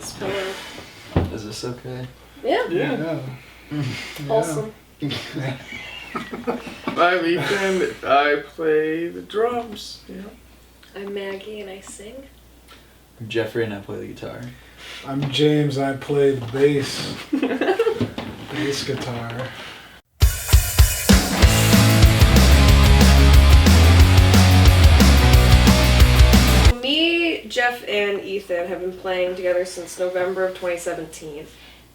this pillow. Is this okay? Yeah. Yeah. Wholesome. I'm Ethan. I play the drums. Yeah. I'm Maggie and I sing. I'm Jeffrey and I play the guitar. I'm James. I play the bass. Bass guitar. Me, Jeff, and Ethan have been playing together since November of 2017.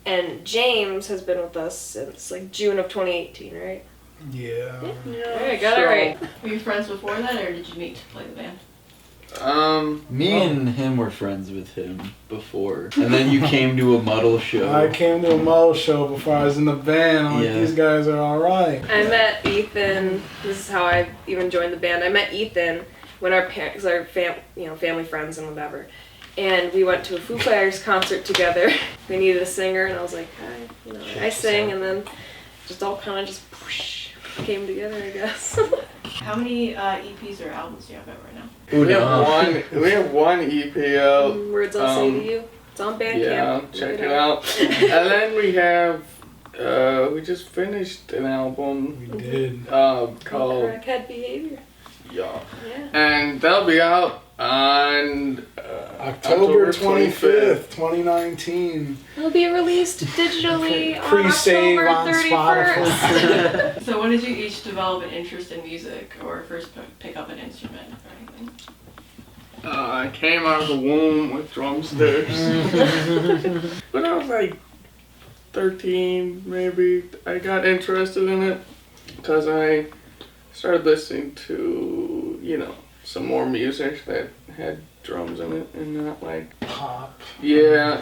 And James has been with us since like June of 2018, right? Yeah. Alright, got it right. Were you friends before that, or did you meet to play the band? Me and him were friends with him before. And then you came to a Muddle show. I came to a Muddle show before I was in the band. I'm like, these guys are alright. I met Ethan. This is how I even joined the band. I met Ethan when our parents, our family friends and whatever. And we went to a Foo Fighters concert together. We needed a singer, and I was like, I sing, and then just all kind of just whoosh, came together, I guess. How many EPs or albums do you have out right now? We have one EP out. Words I'll say to you. It's on Bandcamp. Yeah, check it out. And then we have, we just finished an album. We did. Called Crackhead Behavior. Yeah. Yeah. And that'll be out on October 25th, 2019. It'll be released digitally on Pre-save October on 31st. Spotify. So when did you each develop an interest in music, or first pick up an instrument or anything? I came out of the womb with drumsticks. When I was like 13, maybe, I got interested in it because I started listening to, some more music that had drums in it and not like Pop. Yeah,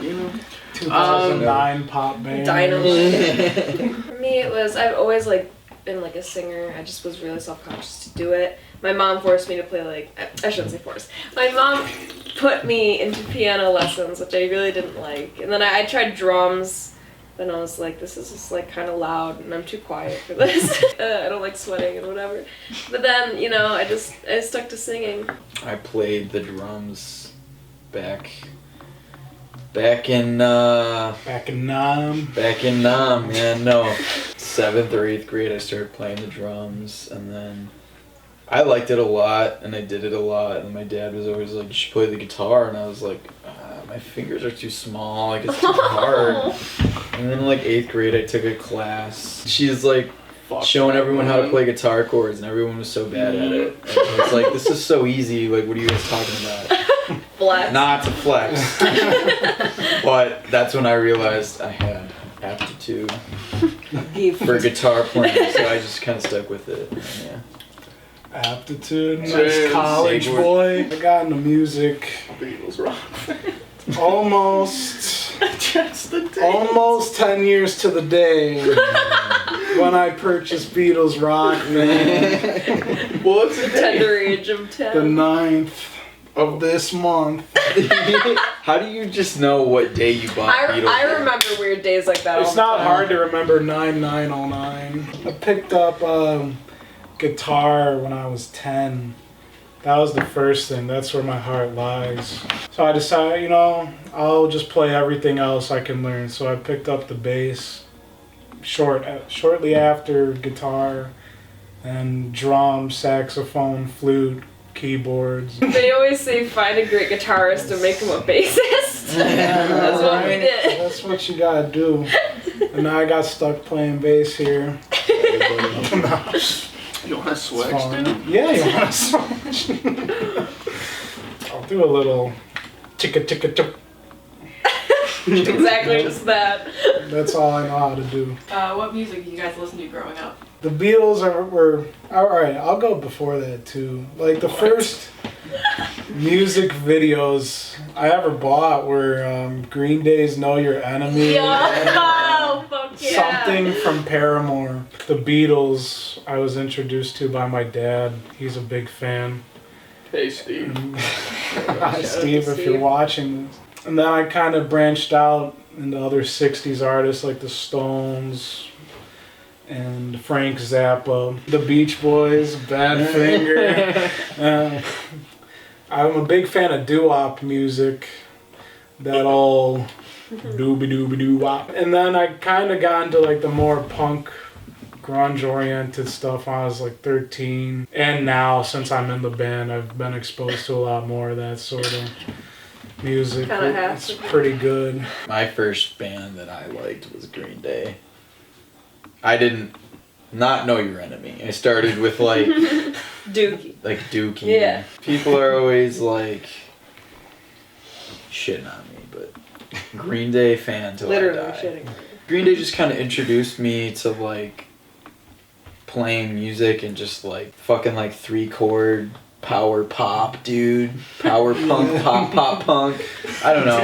2009 pop band. Dynamite. For me, it was, I've always been a singer. I just was really self-conscious to do it. My mom forced me to play I shouldn't say forced. My mom put me into piano lessons, which I really didn't like. And then I tried drums, and I was like, this is just kind of loud, and I'm too quiet for this. I don't like sweating and whatever. But then, I stuck to singing. I played the drums back in Nam, 7th or 8th grade. I started playing the drums, and then I liked it a lot, and I did it a lot, and my dad was always like, you should play the guitar, and I was like, my fingers are too small, it's too hard. And then 8th grade I took a class. She's showing everyone how to play guitar chords, and everyone was so bad at it. And it's this is so easy, what are you guys talking about? Flex. Not to flex. But that's when I realized I had aptitude for guitar playing, so I just kind of stuck with it. Yeah. Aptitude, nice college boy. I got into music. Beatles rock. Almost 10 years to the day when I purchased Beatles Rock, man. What's the Tender age of 10. The 9th of this month. How do you just know what day you bought Beatles? I remember weird days like that. It's not hard to remember 9909. I picked up guitar when I was 10. That was the first thing. That's where my heart lies. So I decided, I'll just play everything else I can learn. So I picked up the bass shortly after guitar, and drum, saxophone, flute, keyboards. They always say find a great guitarist and make him a bassist. That's what we did. That's what you gotta do. And now I got stuck playing bass here. You want to switch, dude? Yeah, you want to switch. I'll do a little ticka ticka tick. Exactly just that. That's all I know how to do. What music did you guys listen to growing up? The Beatles were alright. I'll go before that too. The first music videos I ever bought were Green Day's "Know Your Enemy." Oh, fuck yeah. Something from Paramore. The Beatles I was introduced to by my dad. He's a big fan. Hey, Steve. Hi, Steve, if you're watching this. And then I kind of branched out into other 60s artists like the Stones and Frank Zappa, the Beach Boys, Badfinger. I'm a big fan of doo-wop music. that all doobie doobie doo wop. And then I kind of got into like the more punk, grunge oriented stuff when I was like 13. And now, since I'm in the band, I've been exposed to a lot more of that sort of music. Kinda have It's to. pretty good. My first band that I liked was Green Day. I didn't not know Your Enemy. I started with like Dookie. Dookie. Yeah. People are always like shitting on me, but Green Day fan till Literally I die. shitting. Green Day just kind of introduced me to like playing music and just like fucking like 3-chord power pop, dude. Power punk, pop punk. I don't know.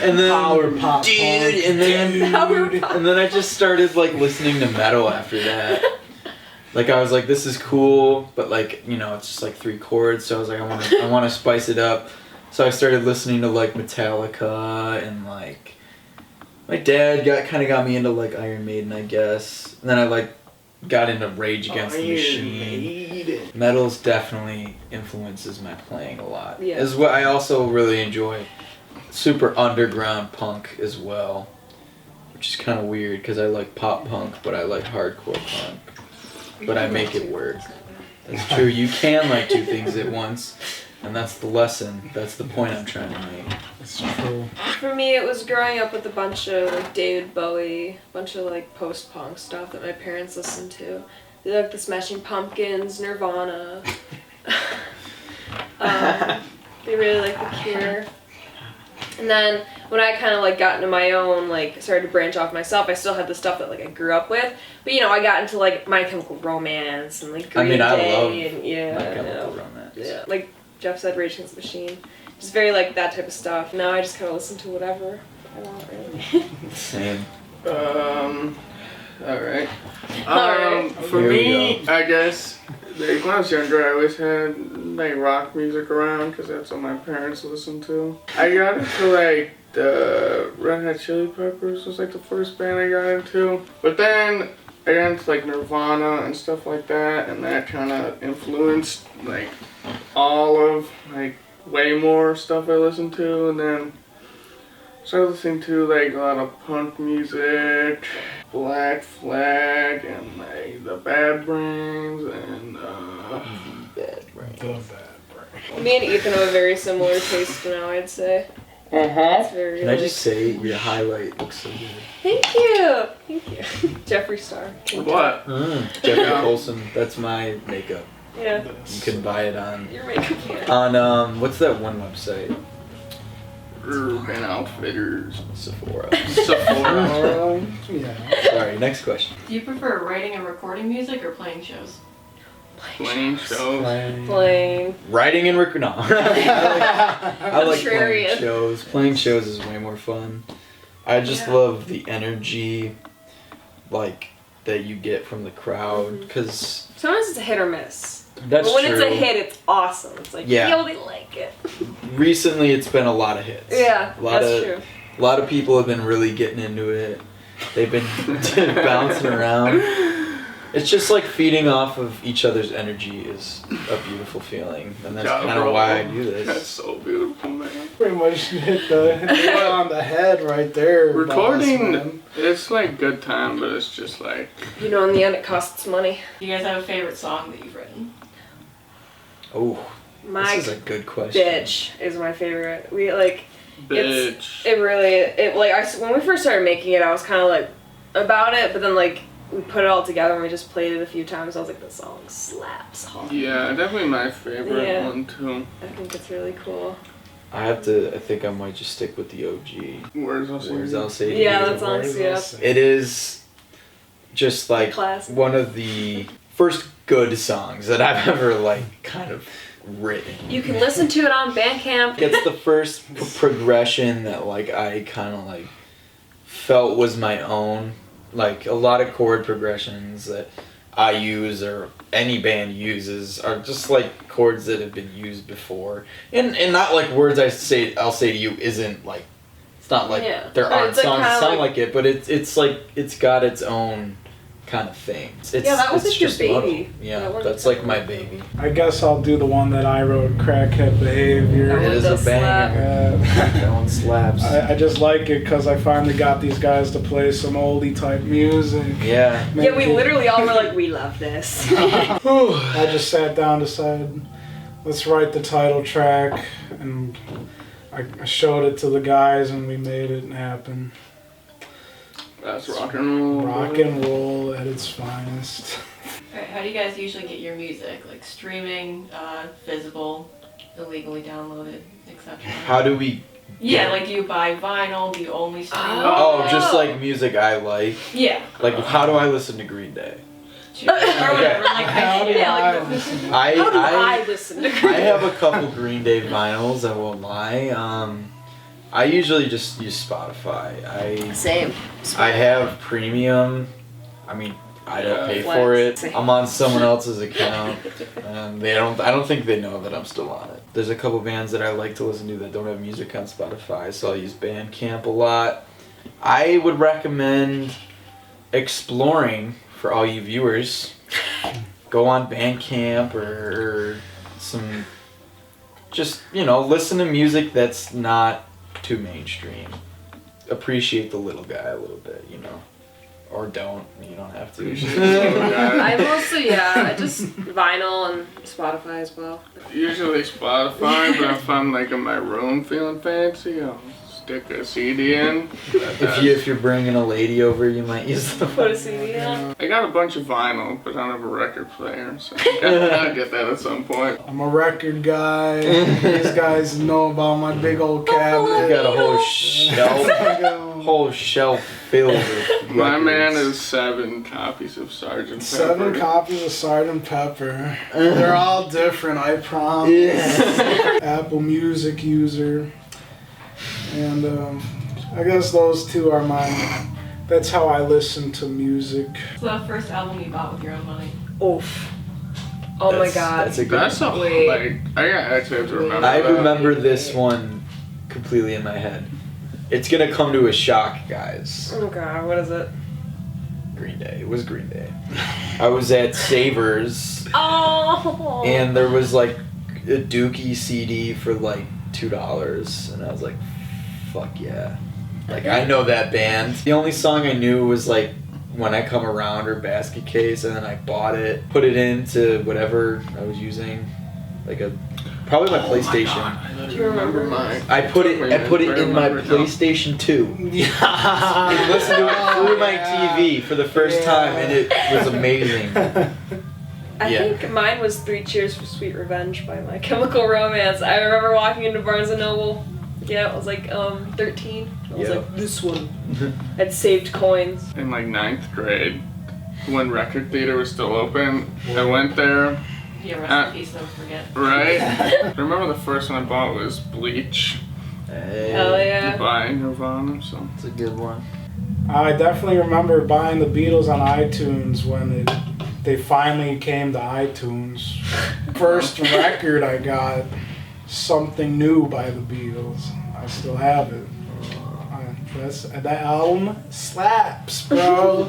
And then Power pop dude, punk, and then Power pop. and then I just started like listening to metal after that. Like I was like, this is cool, but like, you know, it's just like 3 chords. So I was like, I want to spice it up. So I started listening to like Metallica and like my dad got me into like Iron Maiden, I guess. And then I like got into Rage Against the Machine. Metals definitely influences my playing a lot. Yeah. Is what I also really enjoy. Super underground punk as well, which is kind of weird because I like pop punk, but I like hardcore punk. But I make it work. That's true. You can like 2 things at once, and that's the lesson. That's the point I'm trying to make. It's true. For me, it was growing up with a bunch of like David Bowie, a bunch of like post-punk stuff that my parents listened to. They like the Smashing Pumpkins, Nirvana. They really like The Cure. And then when I kind of like got into my own, like started to branch off myself, I still had the stuff that like I grew up with. But you know, I got into like My Chemical Romance and like Green Day I love and yeah, My you Chemical know, Romance. yeah, like Jeff said, Rage Against the Machine. Just very like that type of stuff. Now I just kind of listen to whatever I want, really. Same. Alright. Alright. For Here we me, I guess, like, when I was younger, I always had, like, rock music around, because that's what my parents listened to. I got into, like, the Red Hot Chili Peppers was, like, the first band I got into. But then I got into, like, Nirvana and stuff like that, and that kind of influenced, like, all of, like, way more stuff I listened to, and then started listening to like a lot of punk music, Black Flag, and like the Bad Brains, and Bad Brains. The bad brain. Me and Ethan have a very similar taste now, I'd say. It's very Can I like- just say your highlight looks so good? Thank you! Thank you. Jeffree Star. what? Jeffrey Coulson. That's my makeup. Yeah. You can buy it on Your makeup can. what's that one website? Urban Outfitters. Sephora. Sephora. Yeah. Sorry, next question. Do you prefer writing and recording music or playing shows? Playing shows. Playing. Writing and no. I like playing Contrarian. shows. Playing shows is way more fun. I just Yeah. love the energy, like that you get from the crowd, because Sometimes it's a hit or miss. that's but when true. it's a hit, it's awesome. It's like, Yeah. yo, they like it. Recently, it's been a lot of hits. Yeah, a lot that's of true. a lot of people have been really getting into it. They've been bouncing around. It's just like feeding off of each other's energy is a beautiful feeling, and that's Yeah, kind of bro. why I do That's this. so beautiful, man. Pretty much hit the nail on the head right there. boss, Recording, man. it's like good time, but it's just like, You know, in the end, it costs money. Do you guys have a favorite song that you've written? Oh, My this is a good question. bitch is my favorite. We like. bitch. It really, it like when we first started making it, I was kind of like about it, but then like we put it all together and we just played it a few times. I was like, this song slaps hard. Yeah, definitely my favorite Yeah. one too. I think it's really cool. I think I might just stick with the OG. Where's us? Where's I'll say Yeah, You. that song's yeah. It is just like Classic. one of the first good songs that I've ever like kind of written. You can listen to it on Bandcamp. It's the first progression that like I kind of like felt was my own. Like a lot of chord progressions that I use or any band uses are just like chords that have been used before, and not like words I'll say to you isn't like, it's not like Yeah. there But aren't it's, like, songs that kinda sound like- like it, but it's like it's got its own kind of thing. Yeah, that was it's like your just baby. Muddle. Yeah, That one- that's like my baby. I guess I'll do the one that I wrote, Crackhead Behavior. That It one is a does slap. banger. That one slaps. I just like it because I finally got these guys to play some oldie type music. Yeah. Yeah, we literally all were like, we love this. I just sat down, decided, let's write the title track, and I showed it to the guys, and we made it happen. That's rock and roll. Rock and roll at its finest. Alright, how do you guys usually get your music? Like streaming, visible, illegally downloaded, etc.? How do we? Yeah, like do you buy vinyl? Do you only stream? Oh, just like music I like. Yeah. Like, how do I listen to Green Day? Or whatever. Like, How do yeah, I like listen? How do I I listen to I have a couple Green Day vinyls. I won't lie. I usually just use Spotify. Same. I have premium. I mean, I don't pay Flex. for it. I'm on someone else's account, and I don't think they know that I'm still on it. There's a couple bands that I like to listen to that don't have music on Spotify, so I'll use Bandcamp a lot. I would recommend exploring for all you viewers. Go on Bandcamp or some, just, listen to music that's not too mainstream. Appreciate the little guy a little bit, or don't. You don't have to. I mostly, I just vinyl and Spotify as well. Usually Spotify, but if I'm like in my room feeling fancy, I'll stick a CD in. If you're bringing a lady over, you might use the. Put a CD on. I got a bunch of vinyl, but I don't have a record player, so I'll get that at some point. I'm a record guy. These guys know about my big old cabinet. You got a whole shelf filled with My records. man is 7 copies of Sgt. Pepper. 7 copies of Sgt. Pepper. They're all different, I promise. Yeah. Apple Music user. And I guess those two are that's how I listen to music. So the first album you bought with your own money? Oof. Oh my god. That's a good That's a Wait. I actually have to remember. I that. remember this one completely in my head. It's gonna come to a shock, guys. Oh god, what is it? Green Day. It was Green Day. I was at Savers, Oh. and there was like a Dookie CD for like $2, and I was like, fuck yeah. Like, I know that band. The only song I knew was like When I Come Around or Basket Case, and then I bought it, put it into whatever I was using, probably my PlayStation. Do you remember mine? I put it in my PlayStation 2. Yeah. And listened to it through my TV for the first time, and it was amazing. I Yeah. think mine was 3 Cheers for Sweet Revenge by My Chemical Romance. I remember walking into Barnes & Noble. Yeah, it was like 13. I was Yep. like, this one. I'd saved coins. In like 9th grade, when Record Theater was still open, I went there. Yeah, rest in peace, don't forget. Right? I remember the first one I bought was Bleach Hey, Hell yeah. by Nirvana, so. It's a good one. I definitely remember buying the Beatles on iTunes when they finally came to iTunes. First record I got, Something New by the Beatles. I still have it. That album slaps, bro.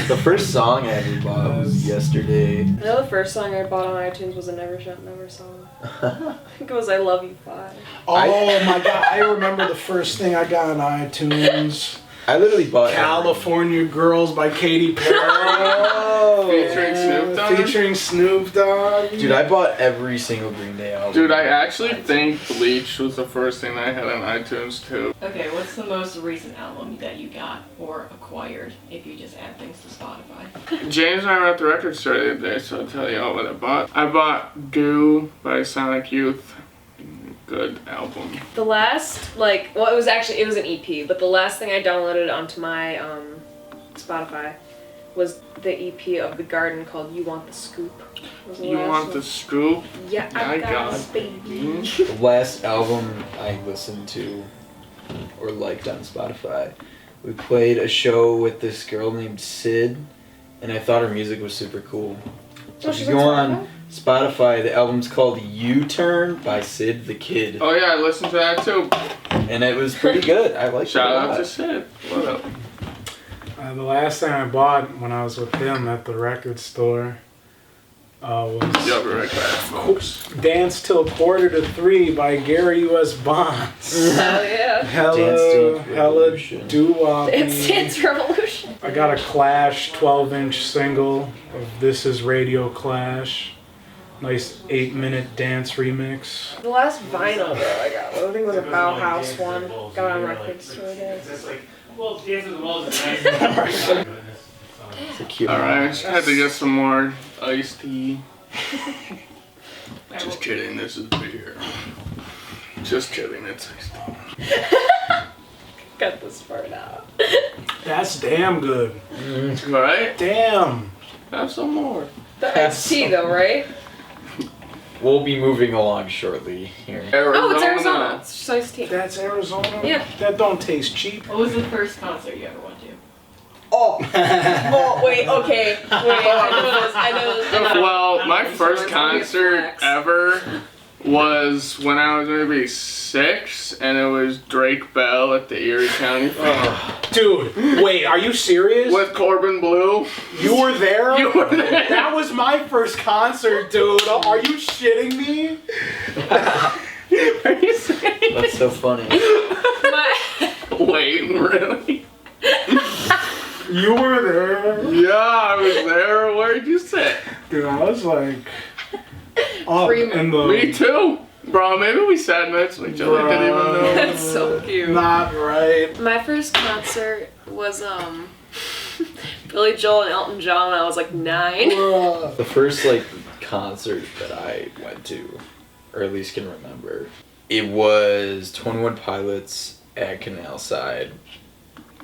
The first song I ever bought was Yesterday. I know the first song I bought on iTunes was a Never Shut Never song. I think it was I Love You 5. Oh my god, I remember the first thing I got on iTunes. I literally bought California Girls by Katy Perry. Oh. Featuring Snoop Dogg? Featuring Snoop Dogg. Dude, I bought every single Green Day album. Dude, I actually think Bleach was the first thing I had on iTunes too. Okay, what's the most recent album that you got or acquired if you just add things to Spotify? James and I were at the record store the other day, so I'll tell you all what I bought. I bought Goo by Sonic Youth. Good album. The last, it was an EP, but the last thing I downloaded onto my Spotify was the EP of The Garden called You Want the Scoop. Was the You last want one. the scoop? Yeah, I got it, baby. The last album I listened to or liked on Spotify, we played a show with this girl named Sid, and I thought her music was super cool. So Oh, if she's you go on on Spotify, the album's called U-Turn by Sid the Kid, Oh yeah, I listened to that too. and it was pretty good. I liked Shout it a out lot. to Sid. What up? The last thing I bought when I was with him at the record store was You'll be right back, folks. Dance Till 2:45 by Gary U.S. Bonds. Hell yeah. Hella doo-wop. Dance Dance Revolution. I got a Clash 12-inch single of This Is Radio Clash. Nice 8-minute dance remix. The last vinyl though I got, I think it was a Bauhaus one. Got on record store day. Well, Dance with the Walls is nice. It's a cute Alright, I just had to get some more iced tea. Just kidding, this is beer. Just kidding, it's iced tea. Cut this part out. That's damn good. Alright, Damn. have some more. The iced tea though, right? We'll be moving along shortly here. Oh, it's Arizona. It's just iced tea. That's Arizona? Yeah. That don't taste cheap. What was the first concert you ever went to? Oh, wait, okay. Wait, I know this. Well, my first It's gonna be a concert flex. ever was when I was maybe 6, and it was Drake Bell at the Erie County Fair. Dude, wait, are you serious? With Corbin Blue. You were there? You were there. That was my first concert, dude. Are you shitting me? Are you serious? That's so funny. Wait, really? You were there? Yeah, I was there. Where'd you sit? Dude, I was like... up Freeman. in the... Me too. Bro, maybe we sat next to each other. I didn't even know. That's so cute. Not right. My first concert was Billy Joel and Elton John when I was like 9. Bruh. The first like concert that I went to, or at least can remember, it was 21 Pilots at Canal Side,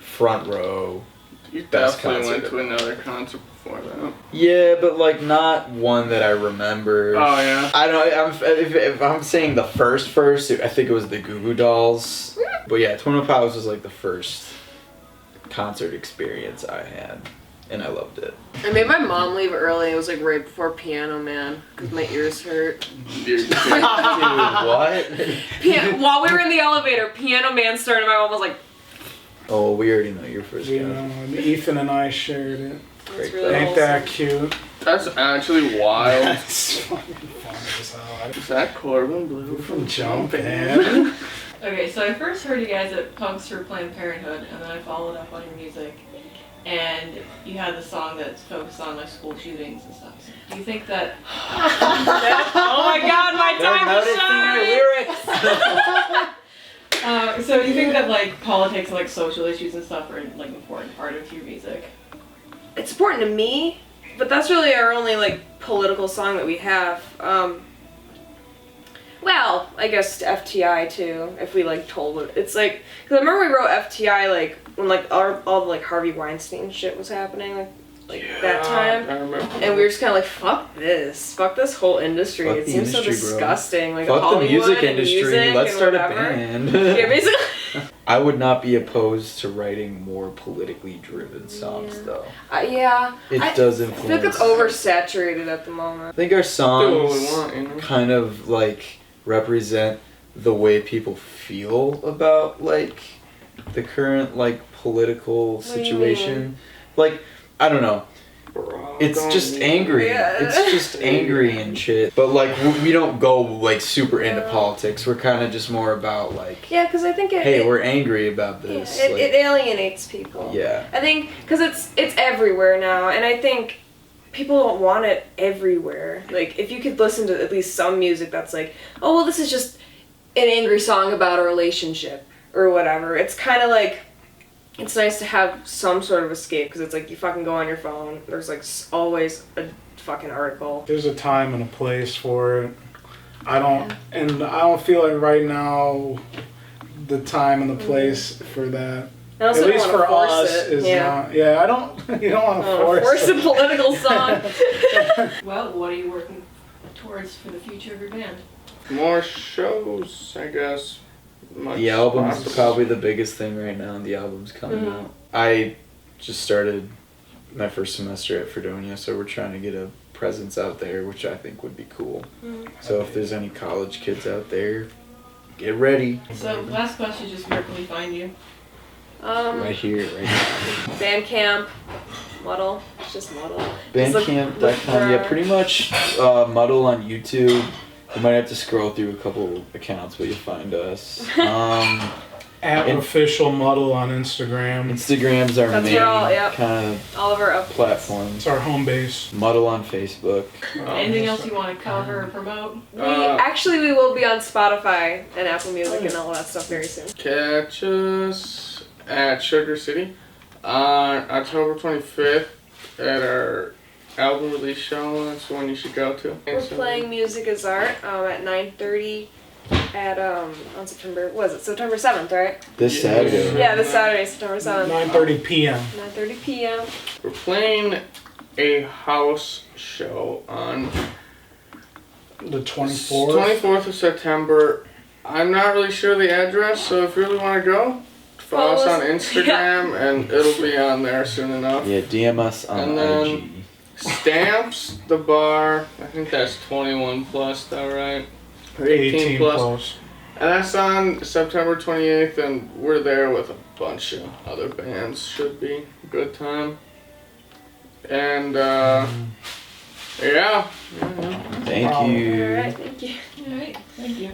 front row. You Best definitely went concert to another concert before that. Yeah, but like not one that I remember. Oh, yeah? I don't. If I'm saying the first, I think it was the Goo Goo Dolls. But yeah, 21 Pilots was like the first concert experience I had, and I loved it. I made my mom leave early. It was like right before Piano Man because my ears hurt. Dude, what? While we were in the elevator, Piano Man started. My mom was like, Oh, we already know your first You concert. know, Ethan and I shared it. "That's really Ain't that wholesome." cute? That's actually wild. That's fucking fun as hell. Is that Corbin Blue From from Jumpin'. Okay, so I first heard you guys at Punks for Planned Parenthood, and then I followed up on your music, and you had the song that's focused on like school shootings and stuff. So do you think that? Oh my God, my time to shine! So do you think that like politics, like social issues and stuff, are like an important part of your music? It's important to me, but that's really our only like political song that we have. Well, I guess FTI too. If we like told it, it's like because I remember we wrote FTI like when like all the like Harvey Weinstein shit was happening like that time, I remember. and we were just kind of like fuck this whole industry. Fuck It the seems so industry, bro. disgusting. Like Fuck the Hollywood music and industry. music Let's and start a whatever. band. Yeah, basically. I would not be opposed to writing more politically driven songs, though. Yeah. It I does feel influence. like it's oversaturated at the moment. I think our Do what we songs want, you know? kind of like represent the way people feel about like the current like political What do you situation. Like, I don't know. It's just angry. Yeah. It's just angry and shit. But like we don't go like super into politics. We're kind of just more about like, Yeah, because I think hey, we're angry about yeah, this. it, like, it alienates people. yeah. I think because it's everywhere now, and I think people don't want it everywhere. Like if you could listen to at least some music that's like, oh well, this is just an angry song about a relationship or whatever. It's kind of like it's nice to have some sort of escape because it's like you fucking go on your phone. There's like always a fucking article. There's a time and a place for it. I don't feel like right now the time and the place for that. I also At don't least wanna for force us it. is Yeah. not. Yeah, I don't. You don't want to force Force a it. political song. Well, what are you working towards for the future of your band? More shows, I guess. The album's possible. probably the biggest thing right now. The album's coming Mhm. out. I just started my first semester at Fredonia, so we're trying to get a presence out there, which I think would be cool. So if there's any college kids out there, get ready. So last question, just where can we find you? Right here, right now. Bandcamp, Muddle. It's just Muddle. Just look Bandcamp.com. Yeah, for- pretty much Muddle on YouTube. You might have to scroll through a couple accounts, but you'll find us. At And- official Muddle on Instagram. Instagram's our That's main where all- yep. kind of all of our updates. platforms. It's our home base. Muddle on Facebook. Anything else you want to cover or promote? We will be on Spotify and Apple Music and all that stuff very soon. Catch us at Sugar City on October 25th at our album release show. That's the one you should go to. We're playing Music is Art at 9:30 at on September 7th, right? This Saturday. Yeah, this Saturday, September 7th. 9:30 p.m. 9:30 p.m. We're playing a house show on The 24th. 24th of September. I'm not really sure the address, so if you really want to go, follow us on Instagram and it'll be on there soon enough. Yeah, DM us on And then- IG. Stamps, the bar, I think that's 21 plus though, right? Or 18 plus. And that's on September 28th, and we're there with a bunch of other bands. Should be a good time. And, yeah. Thank Wow. you. All right, thank you. All right, thank you.